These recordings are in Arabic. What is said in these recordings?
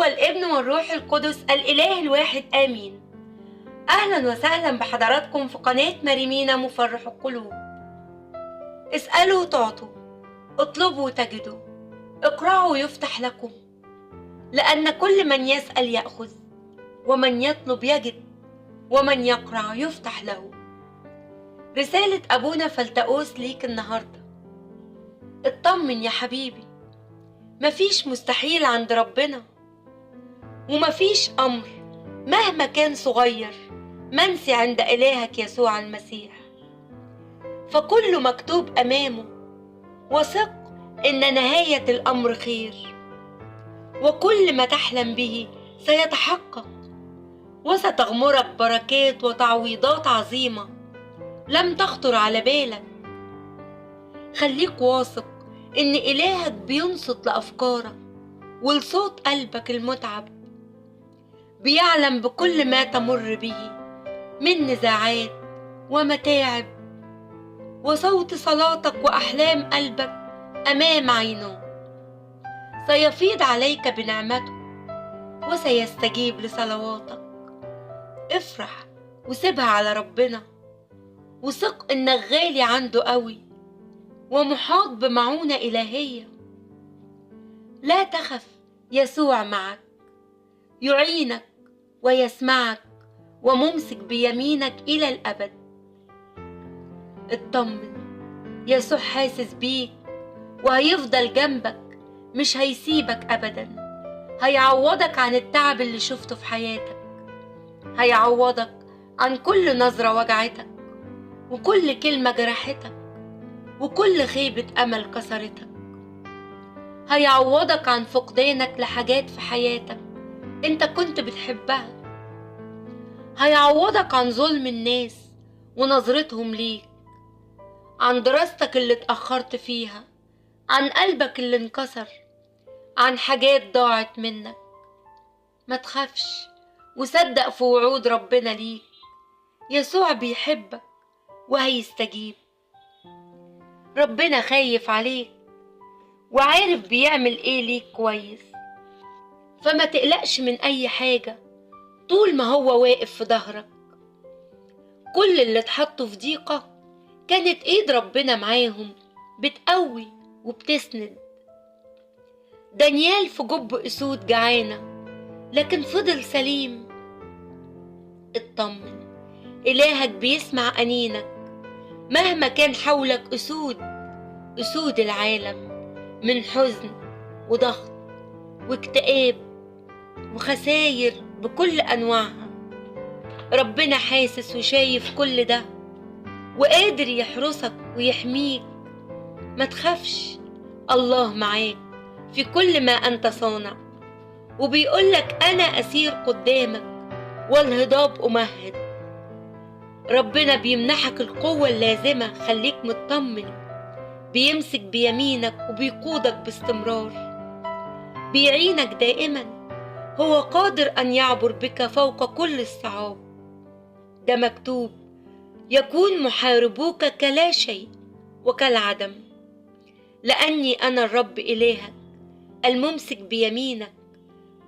والابن والروح القدس الإله الواحد آمين. أهلا وسهلا بحضراتكم في قناة مريمينا مفرح القلوب. اسألوا تعطوا، اطلبوا تجدوا، اقرعوا يفتح لكم، لأن كل من يسأل يأخذ، ومن يطلب يجد، ومن يقرع يفتح له. رسالة أبونا فلتأوس ليك النهاردة. اطمن يا حبيبي، مفيش مستحيل عند ربنا، ومفيش أمر مهما كان صغير منسي عند إلهك يسوع المسيح، فكله مكتوب أمامه، وثق إن نهاية الأمر خير، وكل ما تحلم به سيتحقق، وستغمرك بركات وتعويضات عظيمة لم تخطر على بالك. خليك واثق إن إلهك بينصت لأفكارك ولصوت قلبك المتعب، بيعلم بكل ما تمر به من نزاعات ومتاعب، وصوت صلاتك وأحلام قلبك أمام عينه. سيفيض عليك بنعمته وسيستجيب لصلواتك. افرح وسيبها على ربنا، وثق إنك غالي عنده قوي ومحاط بمعونة إلهية. لا تخف، يسوع معك، يعينك ويسمعك وممسك بيمينك إلى الأبد. اطمن، يسوع حاسس بيك وهيفضل جنبك، مش هيسيبك أبدا. هيعوضك عن التعب اللي شفته في حياتك، هيعوضك عن كل نظرة وجعتك، وكل كلمة جرحتك، وكل خيبة أمل كسرتك. هيعوضك عن فقدانك لحاجات في حياتك انت كنت بتحبها. هيعوضك عن ظلم الناس ونظرتهم ليك، عن دراستك اللي اتأخرت فيها، عن قلبك اللي انكسر، عن حاجات ضاعت منك. ما تخافش وصدق في وعود ربنا ليك. يسوع بيحبك وهيستجيب. ربنا خايف عليك وعارف بيعمل ايه ليك كويس، فما تقلقش من اي حاجة طول ما هو واقف في ظهرك. كل اللي اتحطوا في ضيقة كانت ايد ربنا معاهم بتقوي وبتسند. دانيال في جب اسود جعانة لكن فضل سليم. اطمن، إلهك بيسمع أنينك مهما كان حولك أسود العالم من حزن وضغط واكتئاب وخساير بكل أنواعها. ربنا حاسس وشايف كل ده وقادر يحرسك ويحميك. ما تخافش، الله معاك في كل ما أنت صانع، وبيقولك أنا أسير قدامك والهضاب أمهد. ربنا بيمنحك القوة اللازمة، خليك مطمن. بيمسك بيمينك وبيقودك باستمرار، بيعينك دائما. هو قادر أن يعبر بك فوق كل الصعاب. ده مكتوب، يكون محاربوك كلا شيء وكالعدم، لأني أنا الرب إلهك الممسك بيمينك،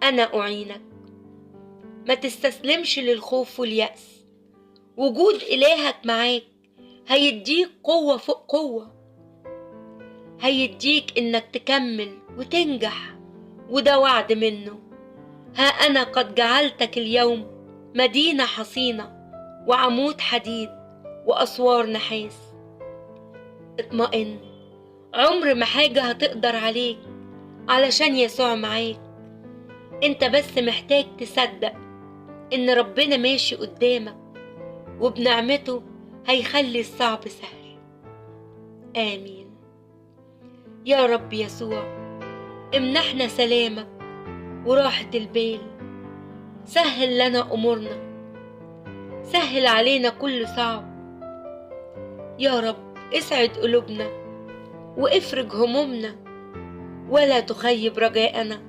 أنا أعينك. ما تستسلمش للخوف واليأس. وجود إلهك معاك هيديك قوة فوق قوة، هيديك إنك تكمل وتنجح، وده وعد منه. ها أنا قد جعلتك اليوم مدينة حصينة وعمود حديد وأسوار نحاس. اطمئن، عمر ما حاجة هتقدر عليك علشان يسوع معاك. انت بس محتاج تصدق إن ربنا ماشي قدامك، وبنعمته هيخلي الصعب سهل. آمين. يا رب يسوع، امنحنا سلامك وراحة البال. سهل لنا أمورنا، سهل علينا كل صعب. يا رب اسعد قلوبنا وافرج همومنا، ولا تخيب رجاءنا،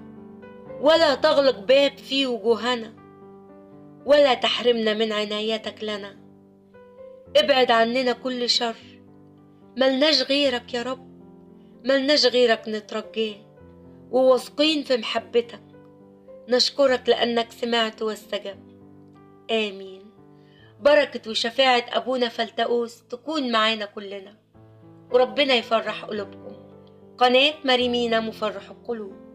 ولا تغلق باب في وجوهنا، ولا تحرمنا من عنايتك لنا. ابعد عننا كل شر. ملناش غيرك يا رب، ملناش غيرك نترجاه، وواثقين في محبتك. نشكرك لأنك سمعت واستجبت. آمين. بركة وشفاعة أبونا فلتأوس تكون معانا كلنا، وربنا يفرح قلوبكم. قناة مريمينا مفرح القلوب.